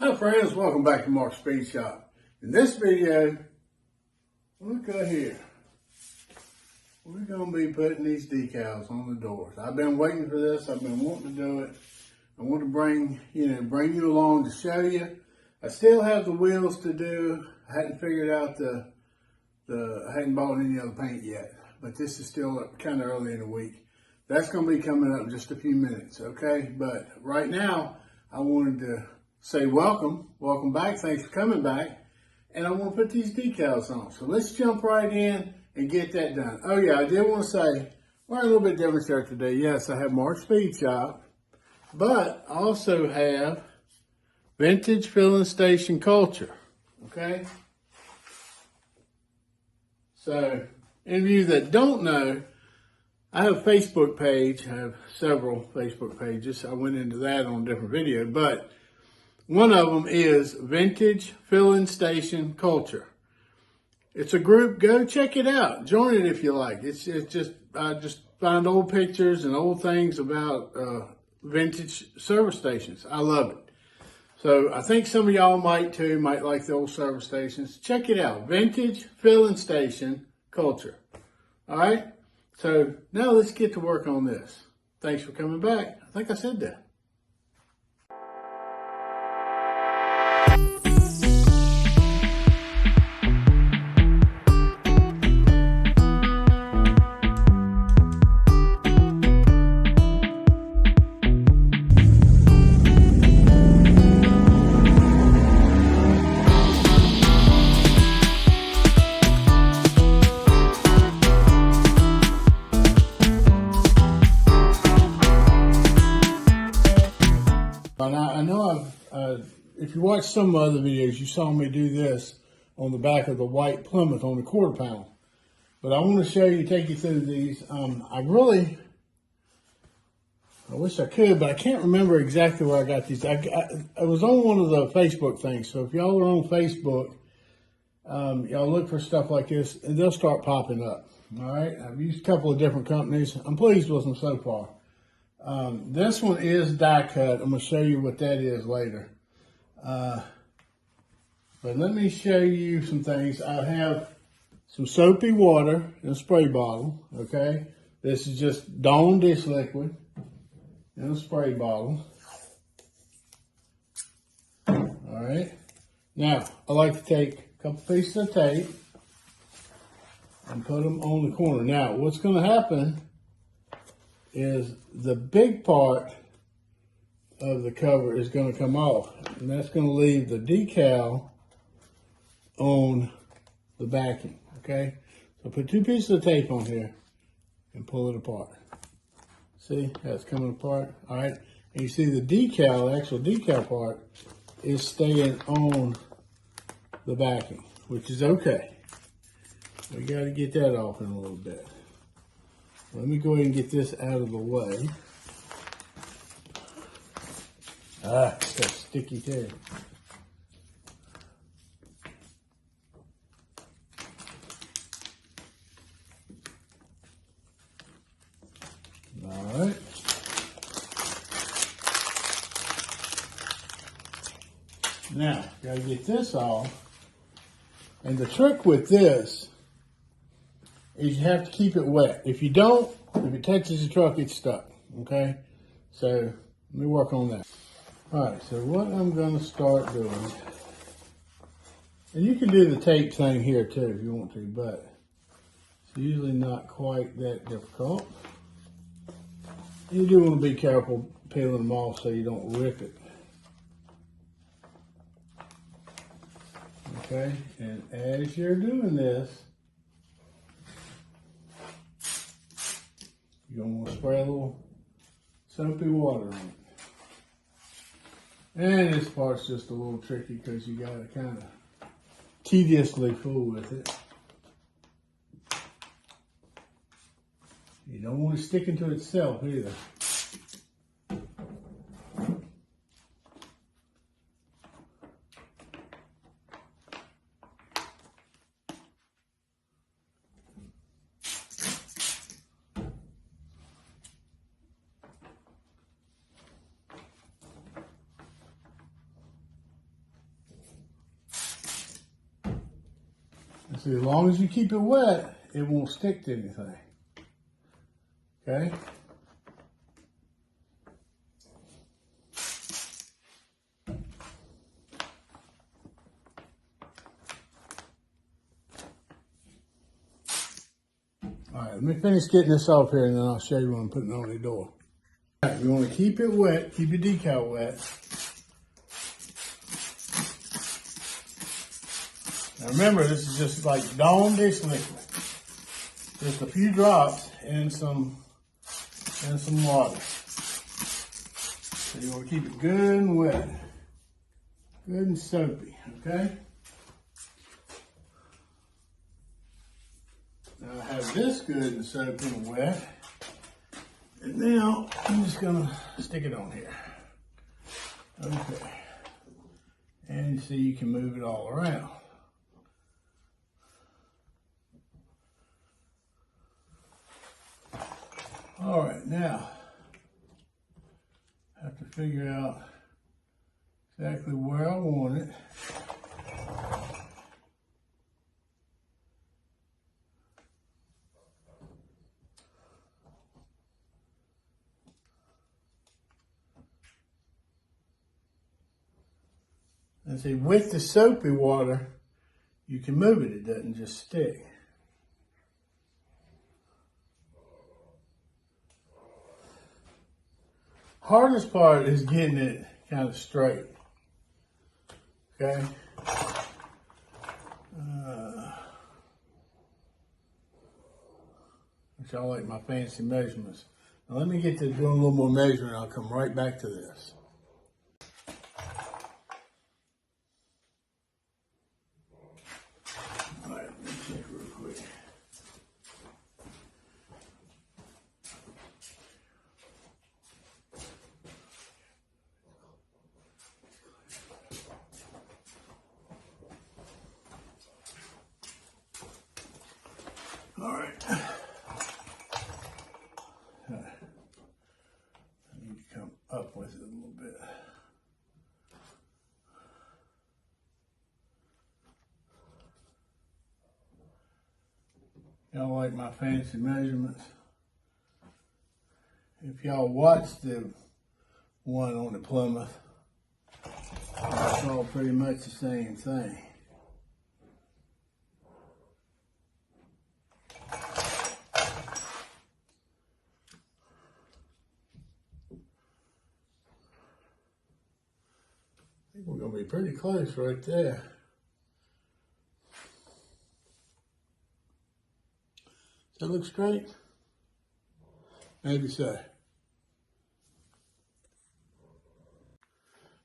Hi friends, welcome back to Mark's Speed Shop. In this video, look out here. We're going to be putting these decals on the doors. I've been waiting for this. I've been wanting to do it. I want to bring you along to show you. I still have the wheels to do. I hadn't figured out I hadn't bought any other paint yet, but this is still kind of early in the week. That's going to be coming up in just a few minutes, okay? But right now, I wanted to say welcome back, thanks for coming back, and I want to put these decals on. So let's jump right in and get that done. Oh yeah, I did want to say, we're a little bit different shirt today. Yes, I have Mark's Speed Shop, but I also have Vintage Filling Station Culture, okay? So, any of you that don't know, I have a Facebook page. I have several Facebook pages. I went into that on a different video, but one of them is Vintage Filling Station Culture. It's a group. Go check it out. Join it if you like. It's just I just find old pictures and old things about vintage service stations. I love it. So I think some of y'all might too. Might like the old service stations. Check it out. Vintage Filling Station Culture. All right. So now let's get to work on this. Thanks for coming back. I think I said that. I know if you watch some other videos, you saw me do this on the back of the white Plymouth on the quarter panel. But I want to show you, take you through these. I wish I could, but I can't remember exactly where I got these. I was on one of the Facebook things. So if y'all are on Facebook, y'all look for stuff like this and they'll start popping up. All right. I've used a couple of different companies. I'm pleased with them so far. This one is die cut. I'm going to show you what that is later. But let me show you some things. I have some soapy water in a spray bottle, okay? This is just Dawn dish liquid in a spray bottle. All right. Now, I like to take a couple pieces of tape and put them on the corner. Now, what's going to happen is the big part of the cover is going to come off, and that's going to leave the decal on the backing, okay? So put two pieces of tape on here and pull it apart. See how it's coming apart? All right, and you see the decal, the actual decal part is staying on the backing, which is okay. We got to get that off in a little bit. Let me go ahead and get this out of the way. It's got sticky tape. All right. Now, gotta get this off. And the trick with this is you have to keep it wet. If you don't, if it touches the truck, it's stuck, okay? So let me work on that. All right, so what I'm gonna start doing, and you can do the tape thing here too if you want to, but it's usually not quite that difficult. You do want to be careful peeling them off so you don't rip it. Okay, and as you're doing this, you're going to want to spray a little soapy water on it. And this part's just a little tricky because you got to kind of tediously fool with it. You don't want it sticking to itself either. See, as long as you keep it wet, it won't stick to anything. Okay? All right, let me finish getting this off here and then I'll show you when I'm putting it on the door. All right, you want to keep it wet, keep your decal wet. Now remember, this is just like Dawn dish liquid. Just a few drops and some water. So you want to keep it good and wet. Good and soapy, okay? Now I have this good and soapy and wet. And now I'm just gonna stick it on here. Okay. And see, you can move it all around. All right, now I have to figure out exactly where I want it. And see, with the soapy water, you can move it. It doesn't just stick. Hardest part is getting it kind of straight. Okay? Which I like my fancy measurements. Now let me get to doing a little more measuring. I'll come right back to this. All right, let me check real quick. All right. I need to come up with it a little bit. Y'all like my fancy measurements? If y'all watched the one on the Plymouth, it's all pretty much the same thing. I think we're going to be pretty close right there. Does that look straight? Maybe so.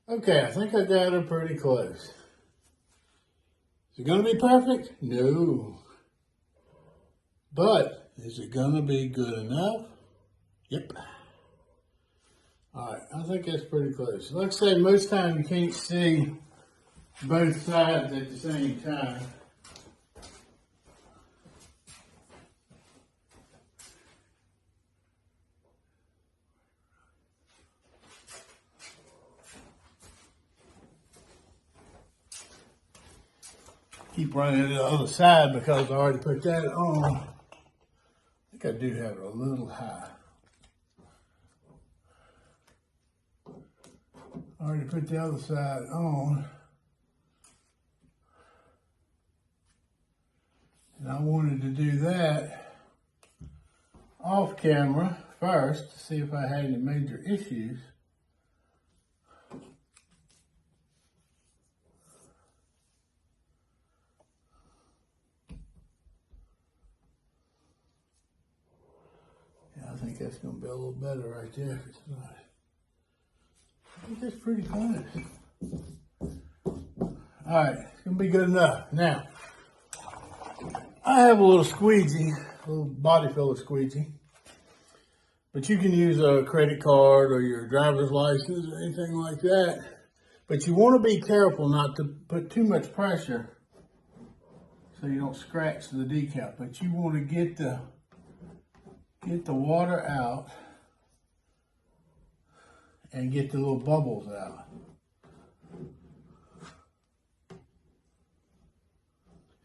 Okay, I think I got her pretty close. Is it going to be perfect? No. But is it going to be good enough? Yep. All right, I think that's pretty close. Like I say, most times you can't see both sides at the same time. Keep running to the other side because I already put that on. I think I do have it a little high. I already put the other side on. And I wanted to do that off camera first to see if I had any major issues. I think that's going to be a little better right there if it's not. I think that's pretty close. All right, it's going to be good enough. Now, I have a little squeegee, a little body filler squeegee. But you can use a credit card or your driver's license or anything like that. But you want to be careful not to put too much pressure so you don't scratch the decal. But you want to get the water out and get the little bubbles out.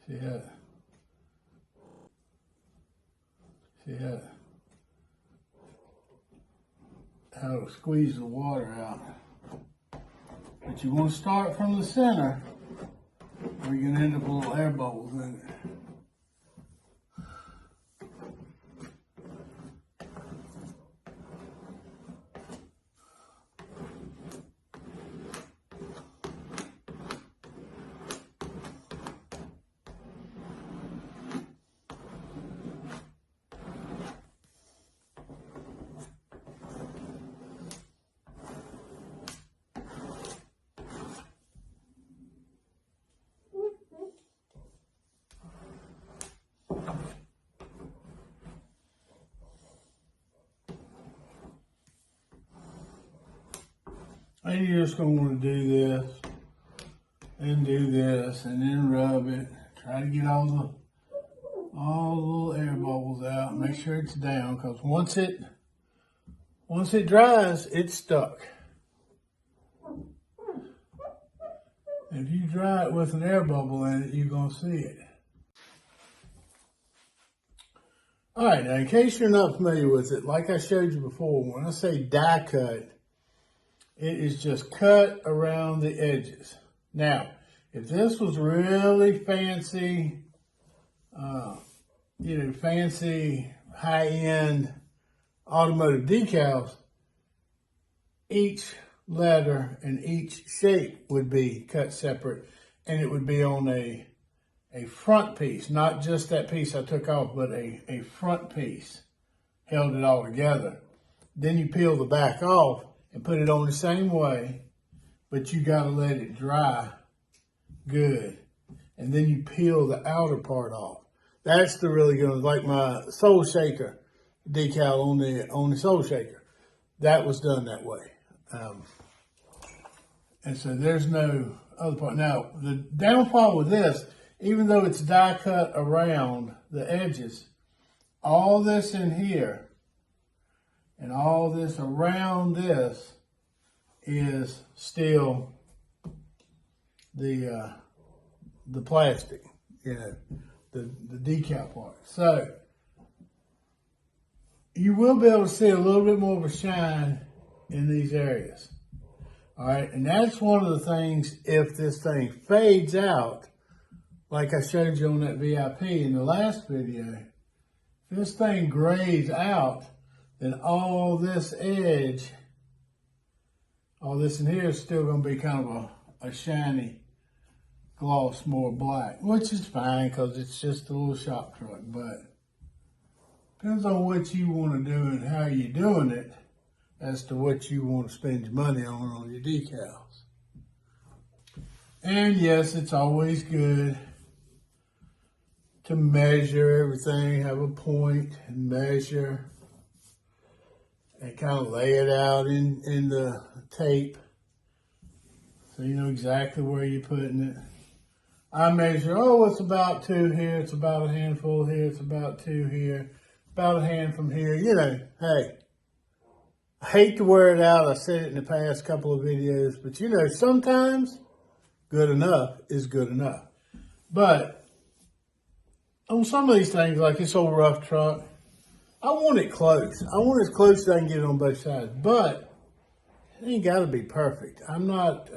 See that? See how to squeeze the water out. But you want to start from the center, or you're going to end up with little air bubbles in it. And you're just going to want to do this, and do this, and then rub it. Try to get all the little air bubbles out. Make sure it's down, because once it dries, it's stuck. If you dry it with an air bubble in it, you're going to see it. All right, now in case you're not familiar with it, like I showed you before, when I say die cut, it is just cut around the edges. Now, if this was really fancy, fancy high-end automotive decals, each letter and each shape would be cut separate, and it would be on a front piece, not just that piece I took off, but a front piece held it all together. Then you peel the back off and put it on the same way, but you got to let it dry good. And then you peel the outer part off. That's the really good one, like my Soul Shaker decal on the Soul Shaker. That was done that way. And so there's no other part. Now, the downfall with this, even though it's die cut around the edges, all this in here and all this around this is still the plastic, the decal part. So you will be able to see a little bit more of a shine in these areas. All right, and that's one of the things, if this thing fades out, like I showed you on that VIP in the last video, if this thing grays out, then all this edge, all this in here is still going to be kind of a shiny gloss, more black, which is fine because it's just a little shop truck, but depends on what you want to do and how you're doing it as to what you want to spend your money on your decals. And yes, it's always good to measure everything, have a point and measure and kind of lay it out in the tape so you know exactly where you're putting it. I measure, it's about 2 here, it's about a handful here, it's about 2 here, about a hand from here. Hey, I hate to wear it out. I said it in the past couple of videos, but sometimes good enough is good enough. But on some of these things, like this old rough truck, I want it close. I want it as close as I can get it on both sides, but it ain't got to be perfect. I'm not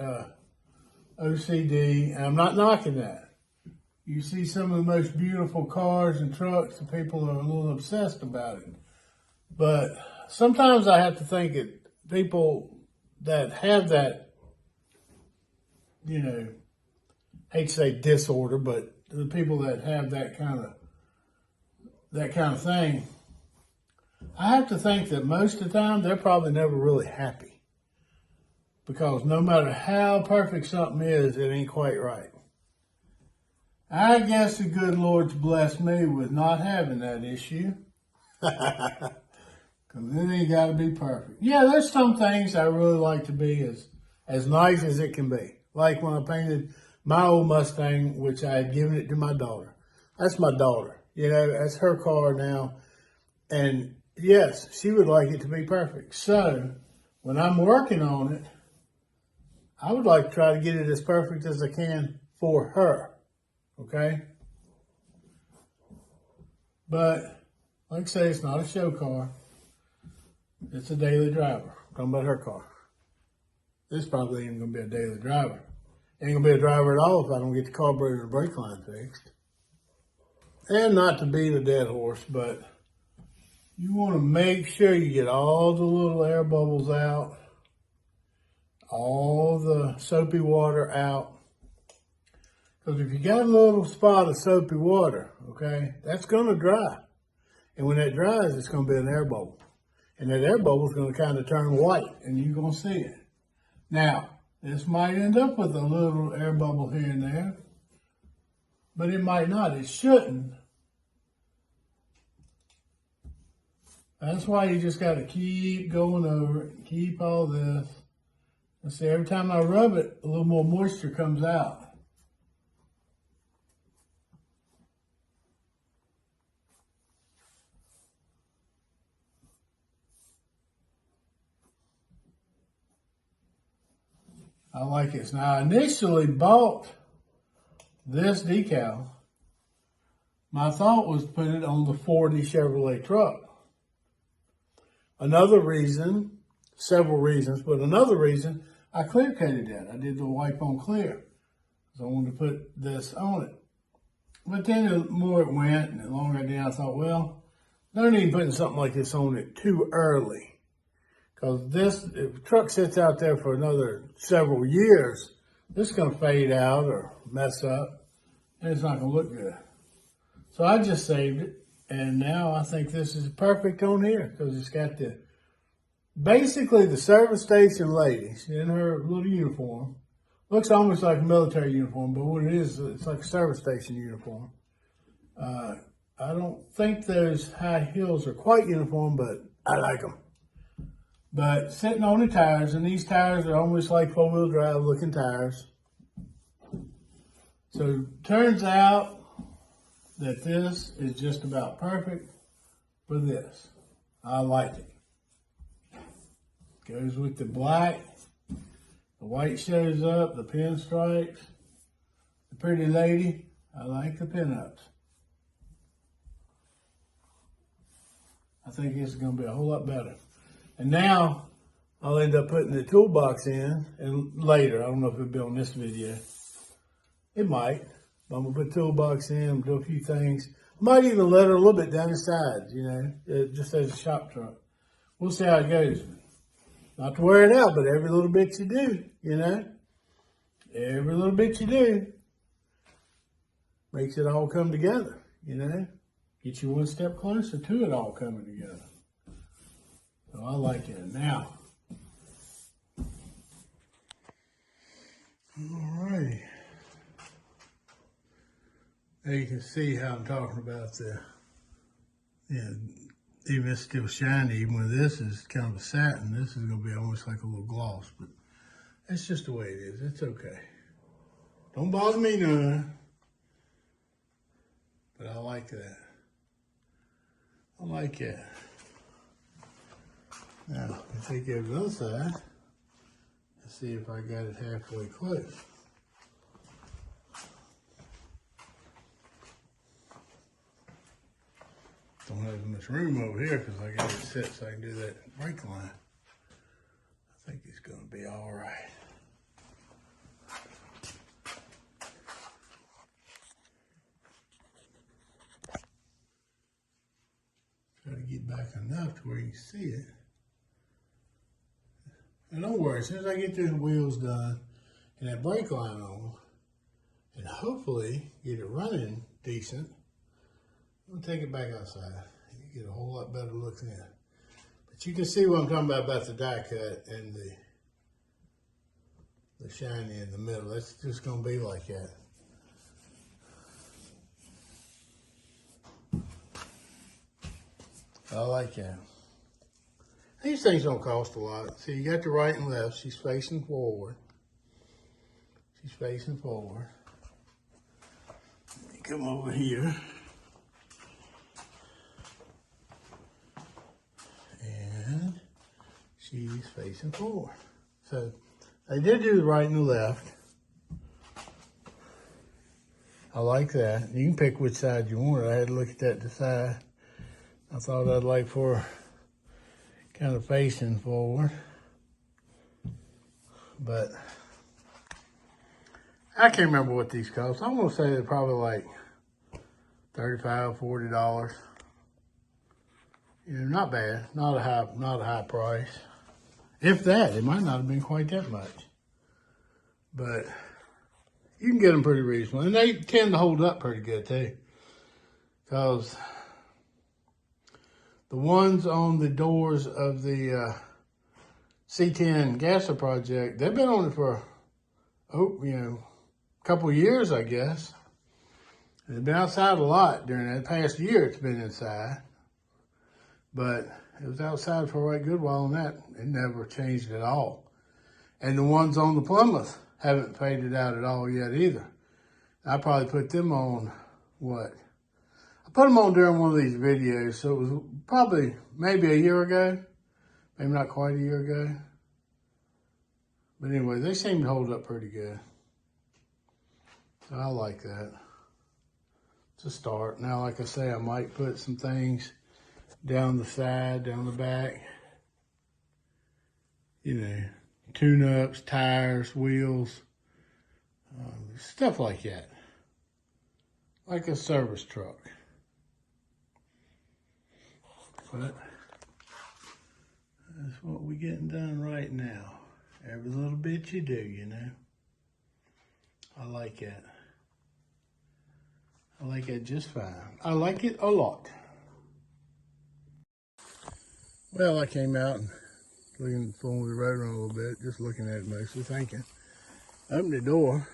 OCD, and I'm not knocking that. You see some of the most beautiful cars and trucks, and people are a little obsessed about it. But sometimes I have to think that people that have that, hate to say disorder, but the people that have that kind of thing, I have to think that most of the time they're probably never really happy. Because no matter how perfect something is, it ain't quite right. I guess the good Lord's blessed me with not having that issue. Because it ain't got to be perfect. Yeah, there's some things I really like to be as nice as it can be. Like when I painted my old Mustang, which I had given it to my daughter. That's my daughter. That's her car now. And yes, she would like it to be perfect. So when I'm working on it, I would like to try to get it as perfect as I can for her. Okay? But Like I say, it's not a show car. It's a daily driver. I'm talking about her car. This probably ain't going to be a daily driver. Ain't going to be a driver at all if I don't get the carburetor and brake line fixed. And not to beat a dead horse, but you want to make sure you get all the little air bubbles out, all the soapy water out. Because if you got a little spot of soapy water, okay, that's going to dry. And when that dries, it's going to be an air bubble. And that air bubble is going to kind of turn white, and you're going to see it. Now, this might end up with a little air bubble here and there, but it might not. It shouldn't. That's why you just got to keep going over it, keep all this. And see, every time I rub it, a little more moisture comes out. I like this. Now, I initially bought this decal. My thought was to put it on the 40 Chevrolet truck. Another reason, several reasons, but another reason, I clear coated that. I did the wipe on clear. So I wanted to put this on it. But then the more it went and the longer I did, I thought, well, don't need putting something like this on it too early. Because this, if the truck sits out there for another several years, this is going to fade out or mess up, and it's not going to look good. So I just saved it, and now I think this is perfect on here because it's got the, basically the service station lady in her little uniform. Looks almost like a military uniform, but what it is, it's like a service station uniform. I don't think those high heels are quite uniform, but I like them. But sitting on the tires, and these tires are almost like four-wheel drive looking tires. So turns out that this is just about perfect for this. I like it. Goes with the black. The white shows up, the pinstripes. The pretty lady. I like the pinups. I think this is going to be a whole lot better. And now, I'll end up putting the toolbox in, and later, I don't know if it'll be on this video. It might, but I'm going to put the toolbox in, do a few things. I might even let her a little bit down the sides, you know, just as a shop truck. We'll see how it goes. Not to wear it out, but every little bit you do, you know. Every little bit you do makes it all come together, you know. Get you one step closer to it all coming together. So I like it. Now, alrighty. Now you can see how I'm talking about the, even it's still shiny, even when this is kind of a satin, this is going to be almost like a little gloss, but that's just the way it is. It's okay. Don't bother me none, but I like that. I like that. Now, I take it to the other side and see if I got it halfway close. Don't have much room over here because I got it set so I can do that brake line. I think it's going to be all right. Try to get back enough to where you can see it. And don't worry, as soon as I get through the wheels done and that brake line on, and hopefully get it running decent, I'm going to take it back outside. You get a whole lot better look then. But you can see what I'm talking about the die cut and the shiny in the middle. That's just going to be like that. I like that. These things don't cost a lot. See, you got the right and left. She's facing forward. She's facing forward. Come over here. And she's facing forward. So I did do the right and the left. I like that. You can pick which side you want. I had to look at that to decide. I thought I'd like for kind of facing forward, but I can't remember what these cost. I'm gonna say they're probably like $35, $40. You know, not bad, not a high price. If that, it might not have been quite that much, but you can get them pretty reasonable, and they tend to hold up pretty good too, because the ones on the doors of the C10 gasser project, they've been on it for, a couple of years, I guess. It's been outside a lot during that past year. It's been inside, but it was outside for a right good while on that. It never changed at all. And the ones on the Plymouth haven't faded out at all yet either. I probably put them on, I put them on during one of these videos, so it was probably maybe a year ago, maybe not quite a year ago. But anyway, they seem to hold up pretty good. So I like that. It's a start. Now, like I say, I might put some things down the side, down the back. You know, tune-ups, tires, wheels, stuff like that. Like a service truck. But that's what we're getting done right now. Every little bit you do, you know. I like it. I like it just fine. I like it a lot. Well, I came out and looking for the road run a little bit, just looking at it mostly, thinking. Opened the door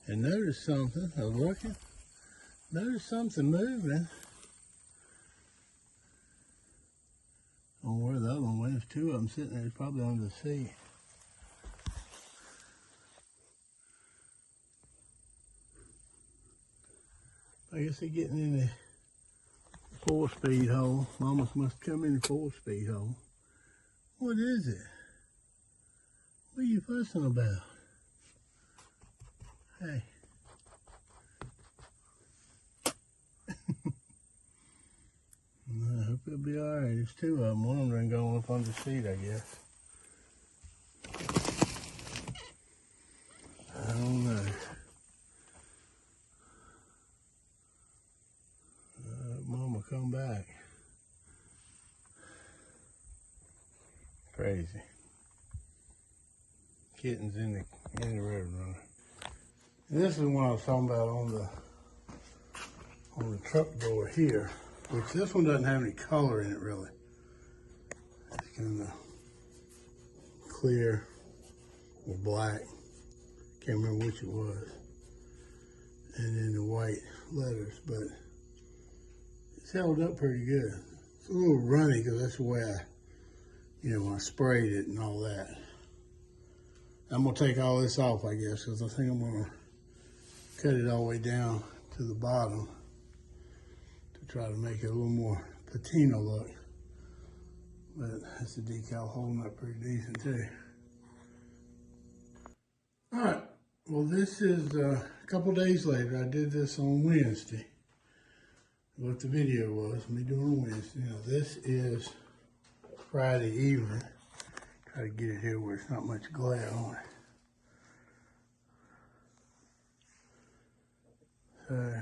and noticed something. I was looking, noticed something moving. I don't know where the other one went. There's two of them sitting there, probably under the seat. I guess they're getting in the 4-speed hole. Mama must come in the 4-speed hole. What is it? What are you fussing about? Hey. I hope it'll be all right. There's two of them. One of them going up under the seat, I guess. I don't know. Mama come back. Crazy. Kittens in the road runner. And this is what I was talking about on the truck door here, which this one doesn't have any color in it really. It's kind of clear or black. Can't remember which it was. And then the white letters, but it's held up pretty good. It's a little runny because that's the way when I sprayed it and all that. I'm gonna take all this off, I guess, because I think I'm gonna cut it all the way down to the bottom to try to make it a little more patina look. But that's the decal holding up pretty decent too. All right, well this is a couple days later. I did this on Wednesday. What the video was, me doing Wednesday. Now this is Friday evening. Try to get it here where it's not much glare on it. So,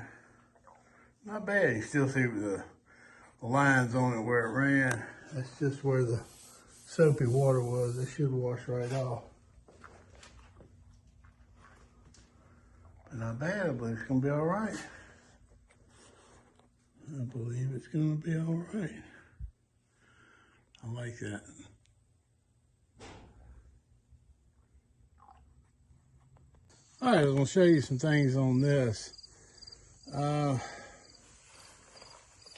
not bad. You still see the lines on it where it ran. That's just where the soapy water was. It should wash right off. But not bad. I believe it's gonna be all right. I believe it's gonna be all right. I like that. All right, I'm gonna show you some things on this.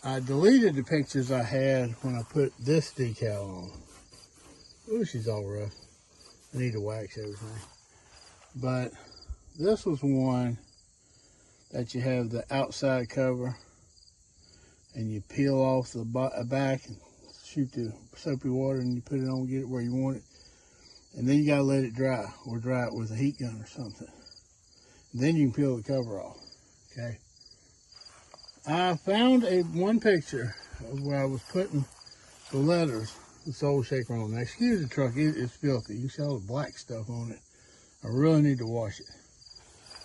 I deleted the pictures I had when I put this decal on. Ooh, she's all rough. I need to wax everything. But this was one that you have the outside cover and you peel off the back and shoot the soapy water and you put it on, get it where you want it. And then you gotta let it dry or dry it with a heat gun or something. And then you can peel the cover off, okay? I found one picture of where I was putting the letters, the Soul Shaker on. Now, excuse the truck, it's filthy. You can see all the black stuff on it. I really need to wash it.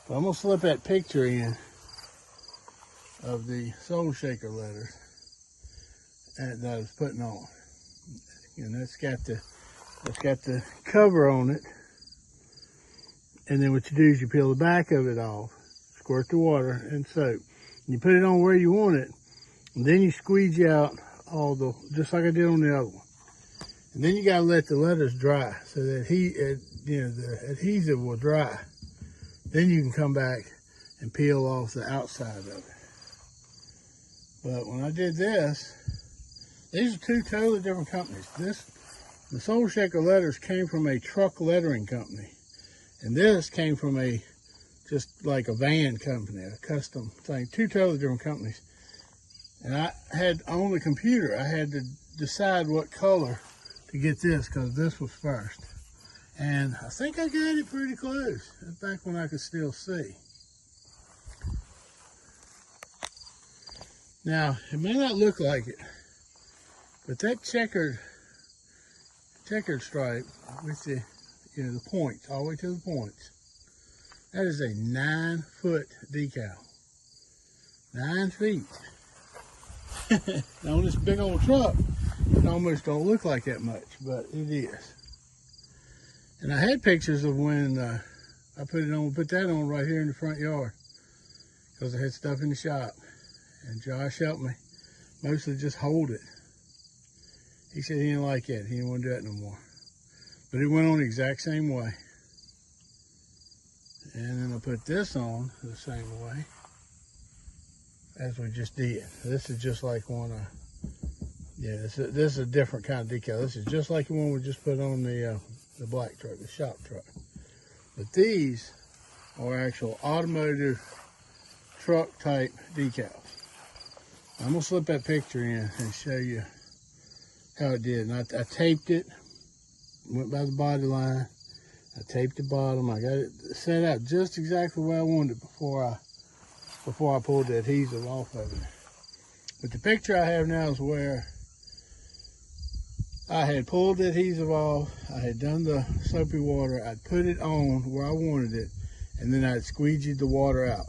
But I'm gonna slip that picture in of the Soul Shaker letters that I was putting on. And that's got the cover on it. And then what you do is you peel the back of it off, squirt the water and soap. You put it on where you want it, and then you squeeze out all the, just like I did on the other one. And then you gotta let the letters dry so that the adhesive will dry. Then you can come back and peel off the outside of it. But when I did this, these are two totally different companies. The Soul Shaker letters came from a truck lettering company. And this came from just like a van company, a custom thing, two totally different companies. And I had, on the computer, I had to decide what color to get this because this was first. And I think I got it pretty close. That's back when I could still see. Now, it may not look like it, but that checkered stripe with the the points, all the way to the points. That is a 9-foot decal. 9 feet. Now on this big old truck, it almost don't look like that much, but it is. And I had pictures of when I put that on right here in the front yard, because I had stuff in the shop. And Josh helped me mostly just hold it. He said he didn't like that. He didn't want to do that no more. But it went on the exact same way. And then I put this on the same way as we just did. This is just like one, this is a different kind of decal. This is just like the one we just put on the black truck, the shop truck. But these are actual automotive truck type decals. I'm gonna slip that picture in and show you how it did. And I taped it. Went by the body line, I taped the bottom, I got it set out just exactly where I wanted it before I pulled the adhesive off of it. But the picture I have now is where I had pulled the adhesive off, I had done the soapy water, I'd put it on where I wanted it, and then I'd squeegeed the water out.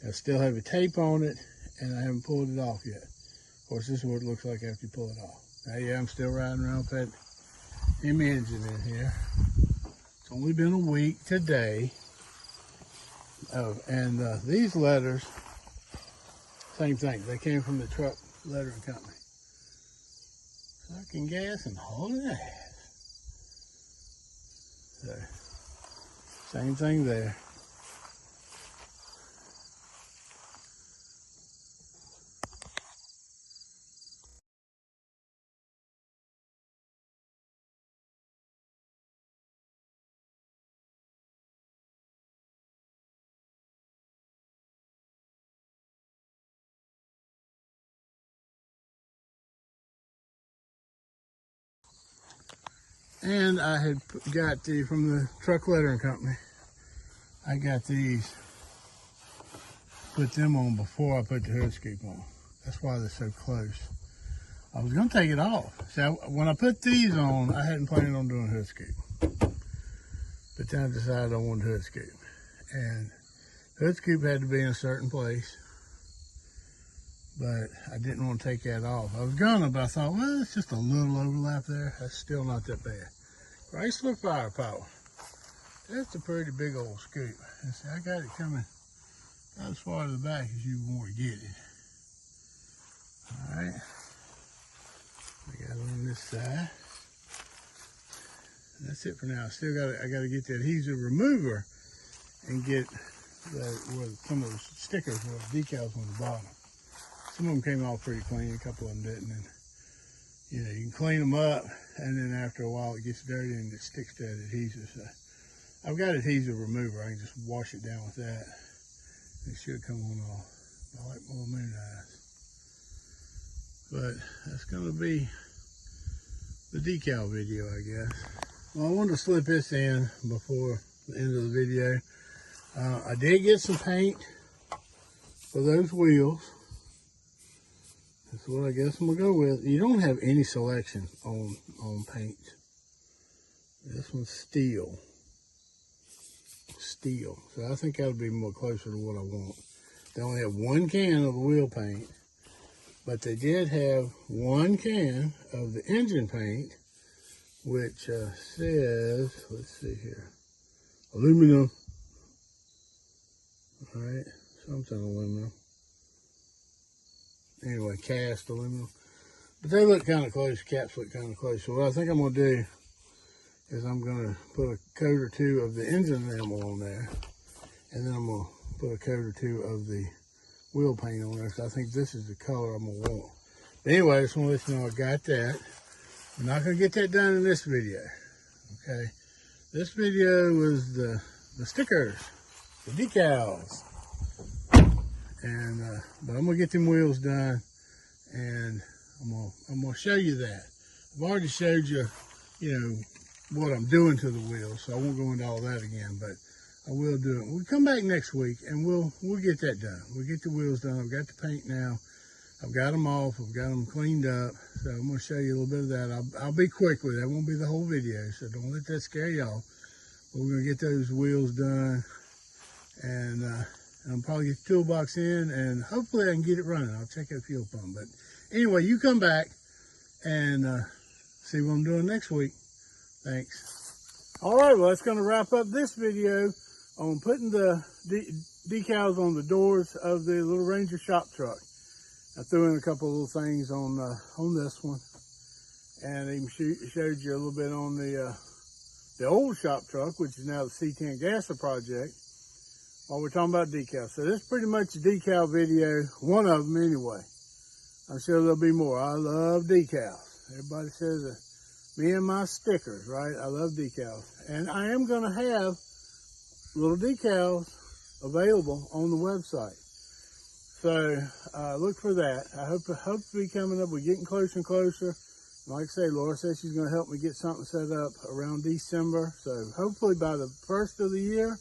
I still have a tape on it, and I haven't pulled it off yet. Of course, this is what it looks like after you pull it off. Now, yeah, I'm still riding around with that engine in here. It's only been a week today. And these letters, same thing. They came from the truck lettering company. Sucking gas and hauling ass. So, same thing there. And I had got from the truck lettering company, I got these, put them on before I put the hood scoop on. That's why they're so close. I was gonna take it off. So when I put these on, I hadn't planned on doing a hood scoop. But then I decided I wanted a hood scoop. And the hood scoop had to be in a certain place, but I didn't want to take that off. I was gonna, but I thought, well, it's just a little overlap there. That's still not that bad. Chrysler Firepower. That's a pretty big old scoop. And see, I got it coming about as far to the back as you want to get it. All right. I got it on this side. And that's it for now. I got to get the adhesive remover and get where some of those stickers or decals on the bottom. Some of them came off pretty clean, a couple of them didn't. And, you can clean them up, and then after a while it gets dirty and it sticks to that adhesive. So I've got adhesive remover. I can just wash it down with that. It should come on off. I like more moon eyes. But that's gonna be the decal video, I guess. Well, I wanted to slip this in before the end of the video. I did get some paint for those wheels. That's what I guess I'm gonna go with. You don't have any selection on paint. This one's steel. Steel. So I think that'll be more closer to what I want. They only have one can of the wheel paint, but they did have one can of the engine paint, which says, let's see here, aluminum. All right, something aluminum. Anyway, cast aluminum. But they look kind of close, caps look kind of close. So what I think I'm gonna do is I'm gonna put a coat or two of the engine enamel on there, and then I'm gonna put a coat or two of the wheel paint on there, because I think this is the color I'm gonna want. But anyway, I just wanna let you know I got that. I'm not gonna get that done in this video, okay? This video was the stickers, the decals. And but I'm gonna get them wheels done, and I'm gonna show you that. I've already showed you, you know, what I'm doing to the wheels, so I won't go into all that again. But I will do it. We'll come back next week, and we'll get that done. We'll get the wheels done. I've got the paint now. I've got them off. I've got them cleaned up. So I'm gonna show you a little bit of that. I'll be quick with it. That won't be the whole video, so don't let that scare y'all. But we're gonna get those wheels done, and I'll probably get the toolbox in, and hopefully I can get it running. I'll check that fuel pump. But anyway, you come back and see what I'm doing next week. Thanks. All right, well, that's going to wrap up this video on putting the decals on the doors of the little Ranger shop truck. I threw in a couple of little things on this one, and even showed you a little bit on the old shop truck, which is now the C10 Gasser project. While we're talking about decals. So this is pretty much a decal video, one of them anyway. I'm sure there'll be more. I love decals. Everybody says me and my stickers, right? I love decals. And I am gonna have little decals available on the website. So look for that. I hope to be coming up. We're getting closer and closer. Like I say, Laura says she's gonna help me get something set up around December. So hopefully by the first of the year,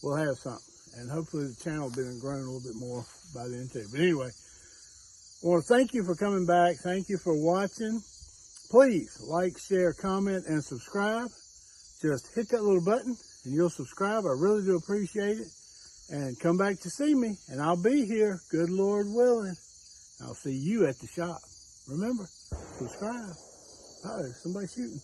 we'll have something, and hopefully the channel will be growing a little bit more by then too. But anyway, I want to thank you for coming back. Thank you for watching. Please like, share, comment, and subscribe. Just hit that little button and you'll subscribe. I really do appreciate it. And come back to see me, and I'll be here, good Lord willing. I'll see you at the shop. Remember, subscribe. Oh, somebody's shooting.